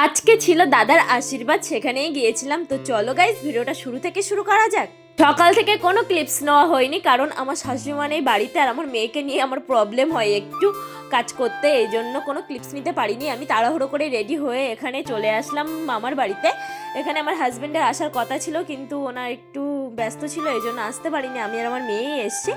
আজকে ছিল দাদার আশীর্বাদ, সেখানেই গিয়েছিলাম। তো চলো গাইস, ভিডিওটা শুরু থেকে শুরু করা যাক। সকাল থেকে কোনো ক্লিপস নেওয়া হয়নি, কারণ আমার শাশুড়ি নেই বাড়িতে, আর আমার মেয়েকে নিয়ে আমার প্রবলেম হয় একটু কাজ করতে, এই জন্য কোনো ক্লিপস নিতে পারিনি। আমি তাড়াহুড়ো করে রেডি হয়ে এখানে চলে আসলাম মামার বাড়িতে। এখানে আমার হাজব্যান্ডের আসার কথা ছিল, কিন্তু ওনার একটু ব্যস্ত ছিল, এই জন্য আসতে পারিনি। আমি আর আমার মেয়েই এসছি।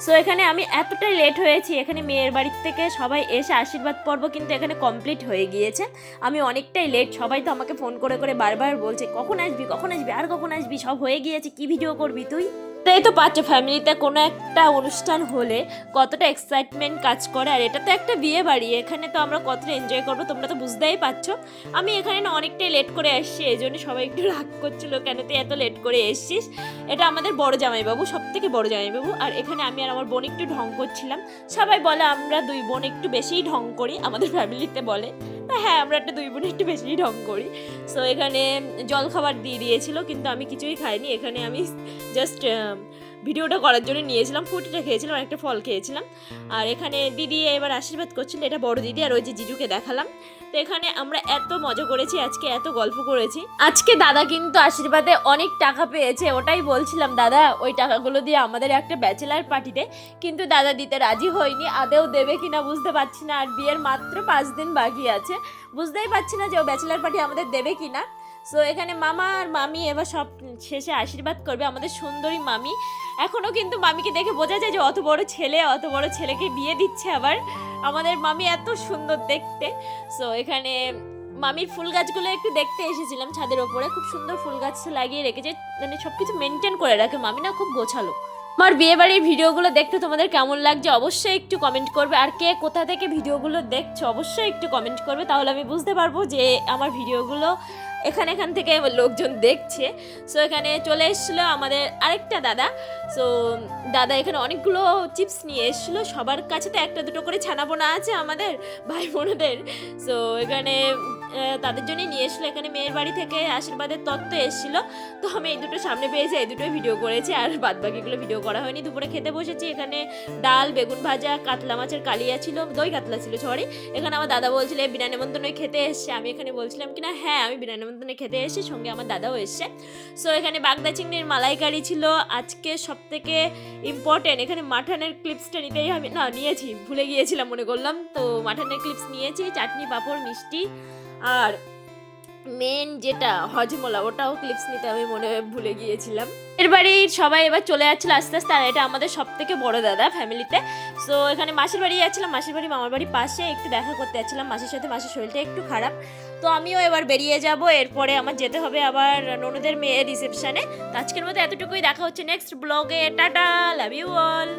সো এখানে আমি এতটাই লেট হয়েছি, এখানে মেয়ের বাড়ির থেকে সবাই এসে আশীর্বাদ পর্ব কিন্তু এখানে কমপ্লিট হয়ে গিয়েছে। আমি অনেকটাই লেট, সবাই তো আমাকে ফোন করে করে বারবার বলছে কখন আসবি কখন আসবি আর কখন আসবি, সব হয়ে গিয়েছে, কি ভিডিও করবি তুই। তাই তো পাচ্ছ, ফ্যামিলিতে কোনো একটা অনুষ্ঠান হলে কতটা এক্সাইটমেন্ট কাজ করে, আর এটা তো একটা বিয়ে বাড়ি, এখানে তো আমরা কতটা এনজয় করবো তোমরা তো বুঝতেই পারছো। আমি এখানে না অনেকটাই লেট করে এসেছি, এই জন্য সবাই একটু রাগ করছিল, কেন তুই এত লেট করে এসছিস। এটা আমাদের বড় জামাইবাবু, সব থেকে বড় জামাইবাবু। আর এখানে আমি আর আমার বোন একটু ঢং করছিলাম। সবাই বলে আমরা দুই বোন একটু বেশিই ঢং করি, আমাদের ফ্যামিলিতে বলে। হ্যাঁ, আমরা একটা দুই বোন একটু বেশিই ঢং করি। সো এখানে জল খাবার দিয়ে দিয়েছিল, কিন্তু আমি কিছুই খাইনি। এখানে আমি জাস্ট ভিডিওটা করার জন্য নিয়েছিলাম, ফুটিটা খেয়েছিলাম আর একটা ফল খেয়েছিলাম। আর এখানে দিদি এবার আশীর্বাদ করছিল, এটা বড় দিদি, আর ওই যে জিজুকে দেখালাম। তো এখানে আমরা এত মজা করেছি আজকে, এত গল্প করেছি। আজকে দাদা কিন্তু আশীর্বাদে অনেক টাকা পেয়েছে, ওটাই বলছিলাম দাদা ওই টাকাগুলো দিয়ে আমাদের একটা ব্যাচেলার পার্টিতে, কিন্তু দাদা দিতে রাজি হয়নি। আদেও দেবে কিনা বুঝতে পারছি না, আর বিয়ের মাত্র 5 দিন বাকি আছে, বুঝতেই পারছি না যে ও ব্যাচেলার পার্টি আমাদের দেবে কিনা। সো এখানে মামা আর মামি এবার সব শেষে আশীর্বাদ করবে, আমাদের সুন্দরী মামি। এখনও কিন্তু মামিকে দেখে বোঝা যায় যে অত বড় ছেলেকে বিয়ে দিচ্ছে আবার। আমাদের মামি এত সুন্দর দেখতে। সো এখানে মামির ফুল গাছগুলো একটু দেখতে এসেছিলাম ছাদের ওপরে, খুব সুন্দর ফুল গাছ লাগিয়ে রেখেছে, মানে সব কিছু মেনটেন করে রাখে মামি, না খুব গোছালো। আমার বিয়েবাড়ির ভিডিওগুলো দেখতে তোমাদের কেমন লাগছে অবশ্যই একটু কমেন্ট করবে, আর কে কোথা থেকে ভিডিওগুলো দেখছো অবশ্যই একটু কমেন্ট করবে, তাহলে আমি বুঝতে পারবো যে আমার ভিডিওগুলো এখান থেকে লোকজন দেখছে। সো এখানে চলে এসেছিলো আমাদের আরেকটা দাদা। সো দাদা এখানে অনেকগুলো চিপস নিয়ে এসেছিলো, সবার কাছে তো একটা দুটো করে ছানাপোনা আছে আমাদের ভাই বোনদের। সো এখানে তাদের জন্যই নিয়ে এসেছিলো। এখানে মেয়ের বাড়ি থেকে আশীর্বাদের তত্ত্ব এসেছিলো, তো আমি এই দুটো সামনে পেয়েছি, এই দুটোই ভিডিও করেছি, আর বাদ বাকিগুলো ভিডিও করা হয়নি। দুপুরে খেতে বসেছি, এখানে ডাল, বেগুন ভাজা, কাতলা মাছের কালিয়া ছিল, দই কাতলা ছিল সরি। এখানে আমার দাদা বলছিল বিনা নেমন্তন্নে খেতে এসছে, আমি এখানে বলছিলাম কিনা হ্যাঁ আমি বিনা নেমন্তন্নে খেতে এসেছি, সঙ্গে আমার দাদাও এসছে। সো এখানে বাগদা চিংড়ির মালাইকারি ছিল। আজকে সব থেকে ইম্পর্টেন্ট, এখানে মাটনের ক্লিপসটা নিতেই আমি নিয়েছি, ভুলে গিয়েছিলাম, মনে করলাম তো মাটনের ক্লিপস নিয়েছি, চাটনি পাঁপড় মিষ্টি, আর মেন যেটা হজমোলা ওটাও ক্লিপস নিতে আমি ভুলে গিয়েছিলাম। এর বাড়ির সবাই এবার চলে যাচ্ছিল আস্তে আস্তে, আর এটা আমাদের সব থেকে বড় দাদা ফ্যামিলিতে। সো এখানে মাসির বাড়ি যাচ্ছিলাম, মাসির বাড়ি মামার বাড়ির পাশে, একটু দেখা করতে যাচ্ছিলাম মাসির সাথে। মাসির শরীরটা একটু খারাপ, তো আমিও এবার বেরিয়ে যাব, এরপরে আমার যেতে হবে আবার ননদের মেয়ের রিসেপশনে। তো আজকের মতো এতটুকুই, দেখা হচ্ছে নেক্সট ব্লগে, টাটা, লাভ ইউ অল।